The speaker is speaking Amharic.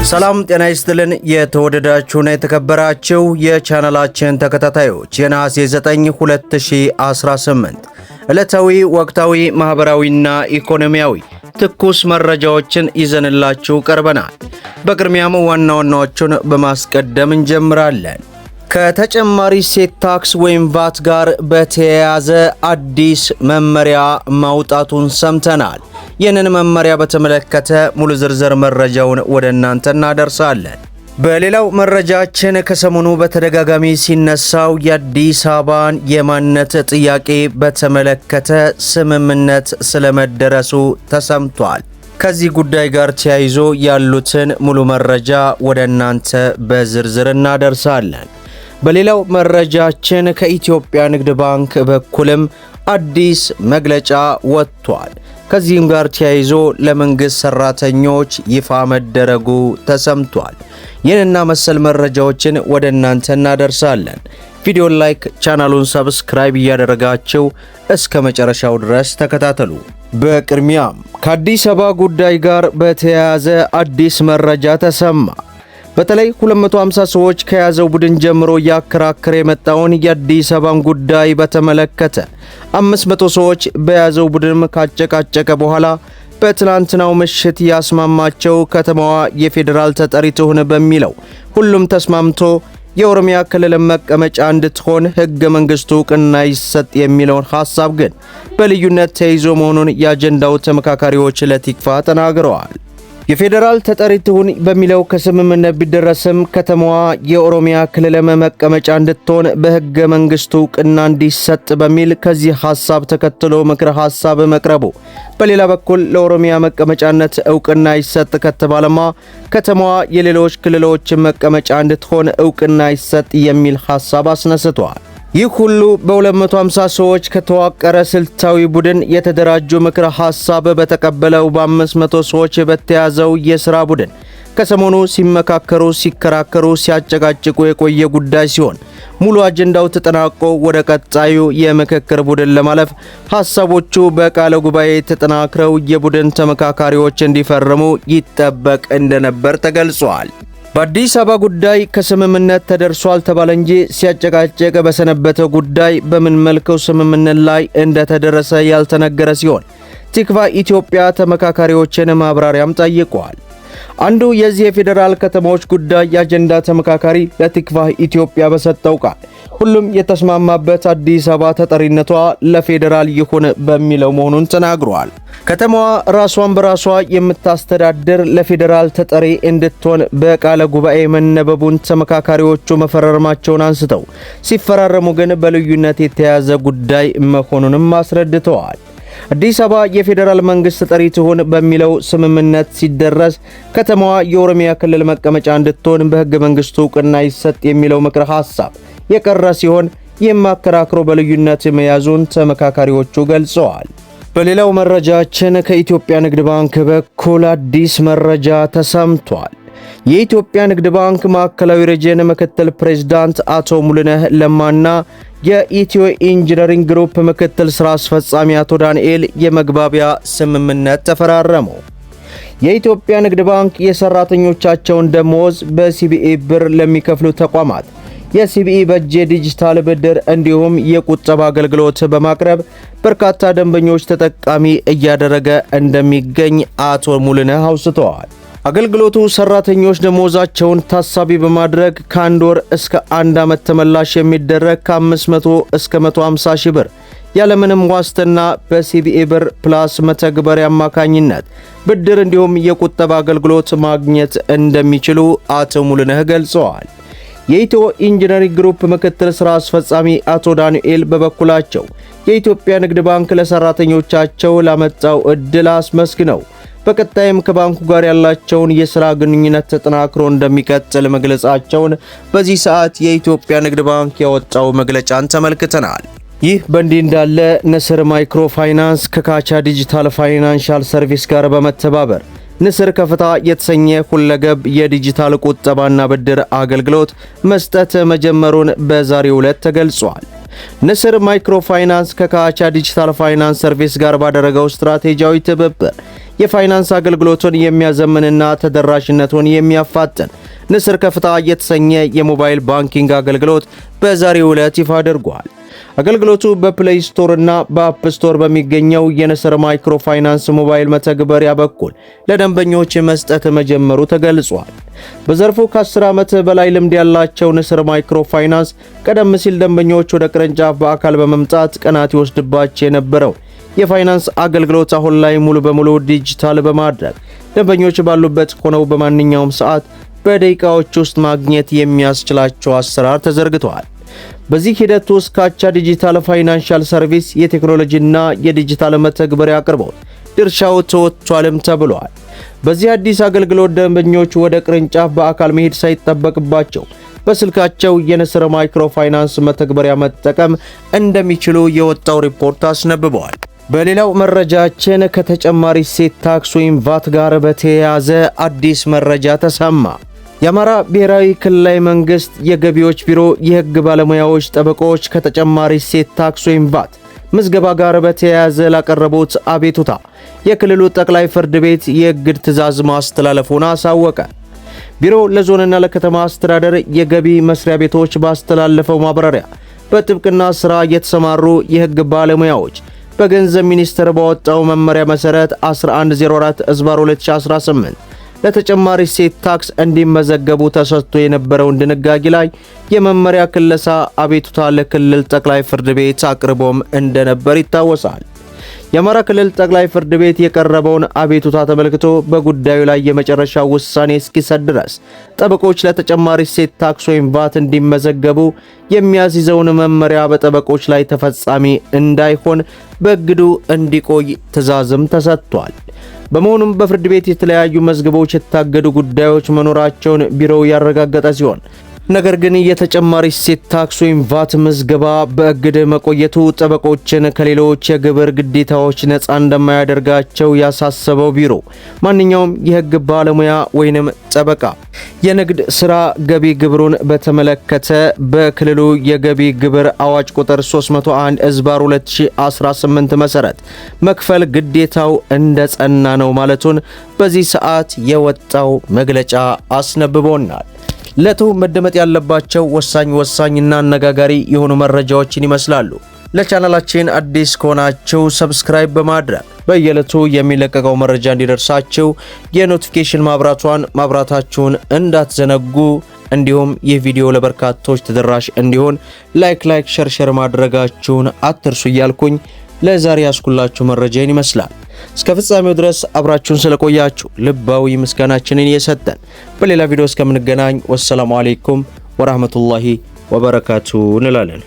ሰላም ጤና ይስጥልን። የተወደዳችሁና የተከበራችሁ የቻናላችን ተከታታዮች የነሐሴ 9 2018 ዕለታዊ ወቅታዊ ማህበራዊና ኢኮኖሚያዊ ትኩስ መረጃዎችን ይዘንላችሁ ቀርበናል። በቅድሚያም ዋና ዋናዎቹን በማስቀደም እንጀምራለን። ከተጨማሪ እሴት ታክስ ወይም ቫት ጋር በተያያዘ አዲስ መመሪያ ማውጣቱን ሰምተናል። ይህንን መመሪያ በተመለከተ ሙሉ ዝርዝር መረጃውን ወደ እናንተ እናደርሳለን። በሌላው መረጃችን ከሰሞኑ በተደጋጋሚ ሲነሳው የአዲስ አበባን የማንነት ጥያቄ በተመለከተ ስምምነት ስለመደረሱ ተሰምቷል። ከዚህ ጉዳይ ጋር ተያይዞ ያሉትን ሙሉ መረጃ ወደ እናንተ በዝርዝር እናደርሳለን። በሌላው መረጃችን ከኢትዮጵያ ንግድ ባንክ በኩልም አዲስ መግለጫ ወጥቷል። ከዚህም ጋር ተያይዞ ለመንግስት ሰራተኞች ይፋ መደረጉ ተሰምቷል። ይህንና መሰል መረጃዎችን ወደ እናንተ እናደርሳለን። ቪዲዮን ላይክ፣ ቻናሉን ሰብስክራይብ እያደረጋችሁ እስከ መጨረሻው ድረስ ተከታተሉ። በቅድሚያም ከአዲስ አበባ ጉዳይ ጋር በተያያዘ አዲስ መረጃ ተሰማ። በተለይ 250 ሰዎች ከያዘው ቡድን ጀምሮ እያከራከረ የመጣውን የአዲስ አበባን ጉዳይ በተመለከተ 500 ሰዎች በያዘው ቡድን ካጨቃጨቀ በኋላ በትናንትናው ምሽት ያስማማቸው ከተማዋ የፌዴራል ተጠሪ ትሁን በሚለው ሁሉም ተስማምቶ የኦሮሚያ ክልል መቀመጫ እንድትሆን ሕገ መንግስቱ ዕውቅና ይሰጥ የሚለውን ሐሳብ ግን በልዩነት ተይዞ መሆኑን የአጀንዳው ተመካካሪዎች ለቲክፋ ተናግረዋል። የፌዴራል ተጠሪ ትሁን በሚለው ከስምምነት ቢደረስም ከተማዋ የኦሮሚያ ክልል መቀመጫ እንድትሆን በሕገ መንግስቱ ዕውቅና እንዲሰጥ በሚል ከዚህ ሐሳብ ተከትሎ ምክረ ሐሳብ መቅረቡ፣ በሌላ በኩል ለኦሮሚያ መቀመጫነት ዕውቅና ይሰጥ ከተባለማ ከተማዋ የሌሎች ክልሎች መቀመጫ እንድትሆን ዕውቅና ይሰጥ የሚል ሐሳብ አስነስቷል። ይህ ሁሉ በ250 ሰዎች ከተዋቀረ ስልታዊ ቡድን የተደራጁ ምክረ ሐሳብ በተቀበለው በ500 ሰዎች በተያዘው የሥራ ቡድን ከሰሞኑ ሲመካከሩ፣ ሲከራከሩ፣ ሲያጨቃጭቁ የቆየ ጉዳይ ሲሆን ሙሉ አጀንዳው ተጠናቆ ወደ ቀጣዩ የምክክር ቡድን ለማለፍ ሐሳቦቹ በቃለ ጉባኤ ተጠናክረው የቡድን ተመካካሪዎች እንዲፈርሙ ይጠበቅ እንደነበር ተገልጿል። በአዲስ አበባ ጉዳይ ከስምምነት ተደርሷል ተባለ እንጂ ሲያጨቃጨቅ በሰነበተ ጉዳይ በምን መልኩ ስምምነት ላይ እንደተደረሰ ያልተነገረ ሲሆን ቲክቫ ኢትዮጵያ ተመካካሪዎችን ማብራሪያም ጠይቋል። አንዱ የዚህ የፌዴራል ከተሞች ጉዳይ የአጀንዳ ተመካካሪ ለቲክቫ ኢትዮጵያ በሰጠው ቃል ሁሉም የተስማማበት አዲስ አበባ ተጠሪነቷ ለፌዴራል ይሁን በሚለው መሆኑን ተናግሯል። ከተማዋ ራሷን በራሷ የምታስተዳድር ለፌዴራል ተጠሪ እንድትሆን በቃለ ጉባኤ መነበቡን ተመካካሪዎቹ መፈረማቸውን አንስተው ሲፈራረሙ ግን በልዩነት የተያዘ ጉዳይ መሆኑንም አስረድተዋል። አዲስ አበባ የፌዴራል መንግስት ተጠሪ ትሁን በሚለው ስምምነት ሲደረስ ከተማዋ የኦሮሚያ ክልል መቀመጫ እንድትሆን በሕገ መንግስቱ ዕውቅና ይሰጥ የሚለው ምክረ ሐሳብ የቀረ ሲሆን ይህም አከራክሮ በልዩነት መያዙን ተመካካሪዎቹ ገልጸዋል። በሌላው መረጃችን ከኢትዮጵያ ንግድ ባንክ በኩል አዲስ መረጃ ተሰምቷል። የኢትዮጵያ ንግድ ባንክ ማዕከላዊ ሪጅን ምክትል ፕሬዝዳንት አቶ ሙሉነህ ለማና የኢትዮ ኢንጂነሪንግ ግሩፕ ምክትል ሥራ አስፈጻሚ አቶ ዳንኤል የመግባቢያ ስምምነት ተፈራረሙ። የኢትዮጵያ ንግድ ባንክ የሰራተኞቻቸውን ደሞዝ በሲቢኢ ብር ለሚከፍሉ ተቋማት የሲቢኢ በጄ ዲጂታል ብድር እንዲሁም የቁጠባ አገልግሎት በማቅረብ በርካታ ደንበኞች ተጠቃሚ እያደረገ እንደሚገኝ አቶ ሙሉነህ አውስተዋል። አገልግሎቱ ሰራተኞች ደሞዛቸውን ታሳቢ በማድረግ ከአንድ ወር እስከ 1 ዓመት ተመላሽ የሚደረግ ከ500 እስከ 150 ሺህ ብር ያለምንም ዋስትና በሲቢኢ ብር ፕላስ መተግበሪያ አማካኝነት ብድር እንዲሁም የቁጠባ አገልግሎት ማግኘት እንደሚችሉ አቶ ሙሉነህ ገልጸዋል። የኢትዮ ኢንጂነሪንግ ግሩፕ ምክትል ሥራ አስፈጻሚ አቶ ዳንኤል በበኩላቸው የኢትዮጵያ ንግድ ባንክ ለሰራተኞቻቸው ላመጣው ዕድል አስመስግነው በቀጣይም ከባንኩ ጋር ያላቸውን የሥራ ግንኙነት ተጠናክሮ እንደሚቀጥል መግለጻቸውን በዚህ ሰዓት የኢትዮጵያ ንግድ ባንክ ያወጣው መግለጫን ተመልክተናል። ይህ በእንዲህ እንዳለ ንስር ማይክሮ ፋይናንስ ከካቻ ዲጂታል ፋይናንሻል ሰርቪስ ጋር በመተባበር ንስር ከፍታ የተሰኘ ሁለገብ የዲጂታል ቁጠባና ብድር አገልግሎት መስጠት መጀመሩን በዛሬው ዕለት ተገልጿል። ንስር ማይክሮ ፋይናንስ ከካቻ ዲጂታል ፋይናንስ ሰርቪስ ጋር ባደረገው ስትራቴጂያዊ ትብብር የፋይናንስ አገልግሎቱን የሚያዘምንና ተደራሽነቱን የሚያፋጥን ንስር ከፍታ የተሰኘ የሞባይል ባንኪንግ አገልግሎት በዛሬው ዕለት ይፋ አድርጓል። አገልግሎቱ በፕሌይ ስቶር እና በአፕ ስቶር በሚገኘው የንስር ማይክሮ ፋይናንስ ሞባይል መተግበሪያ በኩል ለደንበኞች መስጠት መጀመሩ ተገልጿል። በዘርፉ ከ10 ዓመት በላይ ልምድ ያላቸው ንስር ማይክሮ ፋይናንስ ቀደም ሲል ደንበኞች ወደ ቅርንጫፍ በአካል በመምጣት ቀናት ይወስድባቸው የነበረው የፋይናንስ አገልግሎት አሁን ላይ ሙሉ በሙሉ ዲጂታል በማድረግ ደንበኞች ባሉበት ሆነው በማንኛውም ሰዓት በደቂቃዎች ውስጥ ማግኘት የሚያስችላቸው አሰራር ተዘርግቷል። በዚህ ሂደት ውስጥ ካቻ ዲጂታል ፋይናንሻል ሰርቪስ የቴክኖሎጂና የዲጂታል መተግበሪያ አቅርቦት ድርሻው ተወጥቷልም ተብሏል። በዚህ አዲስ አገልግሎት ደንበኞች ወደ ቅርንጫፍ በአካል መሄድ ሳይጠበቅባቸው በስልካቸው የንስር ማይክሮ ፋይናንስ መተግበሪያ መጠቀም እንደሚችሉ የወጣው ሪፖርት አስነብበዋል። በሌላው መረጃችን ከተጨማሪ እሴት ታክስ ወይም ቫት ጋር በተያያዘ አዲስ መረጃ ተሰማ። የአማራ ብሔራዊ ክልላዊ መንግስት የገቢዎች ቢሮ የህግ ባለሙያዎች ጠበቆች ከተጨማሪ እሴት ታክስ ወይም ቫት ምዝገባ ጋር በተያያዘ ላቀረቡት አቤቱታ የክልሉ ጠቅላይ ፍርድ ቤት የእግድ ትዕዛዝ ማስተላለፉን አሳወቀ። ቢሮው ለዞንና ለከተማ አስተዳደር የገቢ መስሪያ ቤቶች ባስተላለፈው ማብራሪያ በጥብቅና ስራ የተሰማሩ የህግ ባለሙያዎች በገንዘብ ሚኒስቴር ባወጣው መመሪያ መሰረት 1104/2018 ለተጨማሪ እሴት ታክስ እንዲመዘገቡ ተሰጥቶ የነበረውን ድንጋጌ ላይ የመመሪያ ክለሳ አቤቱታ ለክልል ጠቅላይ ፍርድ ቤት አቅርቦም እንደነበር ይታወሳል። የአማራ ክልል ጠቅላይ ፍርድ ቤት የቀረበውን አቤቱታ ተመልክቶ በጉዳዩ ላይ የመጨረሻ ውሳኔ እስኪሰጥ ድረስ ጠበቆች ለተጨማሪ እሴት ታክስ ወይም ቫት እንዲመዘገቡ የሚያስይዘውን መመሪያ በጠበቆች ላይ ተፈጻሚ እንዳይሆን በእግዱ እንዲቆይ ትዕዛዝም ተሰጥቷል። በመሆኑም በፍርድ ቤት የተለያዩ መዝገቦች የታገዱ ጉዳዮች መኖራቸውን ቢሮው ያረጋገጠ ሲሆን ነገር ግን የተጨማሪ እሴት ታክስ ወይም ቫት ምዝገባ በእግድ መቆየቱ ጠበቆችን ከሌሎች የግብር ግዴታዎች ነፃ እንደማያደርጋቸው ያሳሰበው ቢሮ ማንኛውም የህግ ባለሙያ ወይንም ጠበቃ የንግድ ሥራ ገቢ ግብሩን በተመለከተ በክልሉ የገቢ ግብር አዋጅ ቁጥር 301/2018 መሰረት መክፈል ግዴታው እንደጸና ነው ማለቱን በዚህ ሰዓት የወጣው መግለጫ አስነብቦናል። ለቱ መደመጥ ያለባቸው ወሳኝና አነጋጋሪ የሆኑ መረጃዎችን ይመስላሉ። ለቻናላችን አዲስ ከሆናችሁ ሰብስክራይብ በማድረግ በየዕለቱ የሚለቀቀው መረጃ እንዲደርሳችሁ የኖቲፊኬሽን ማብራታችሁን እንዳትዘነጉ። እንዲሁም ይህ ቪዲዮ ለበርካቶች ተደራሽ እንዲሆን ላይክ ሸር ማድረጋችሁን አትርሱ እያልኩኝ ለዛሬ ያስኩላችሁ መረጃን ይመስላል። እስከ ፍጻሜው ድረስ አብራችሁን ስለቆያችሁ ልባዊ ምስጋናችንን እየሰጠን በሌላ ቪዲዮ እስከምንገናኝ ወሰላሙ አለይኩም ወራህመቱላሂ ወበረካቱ እንላለን።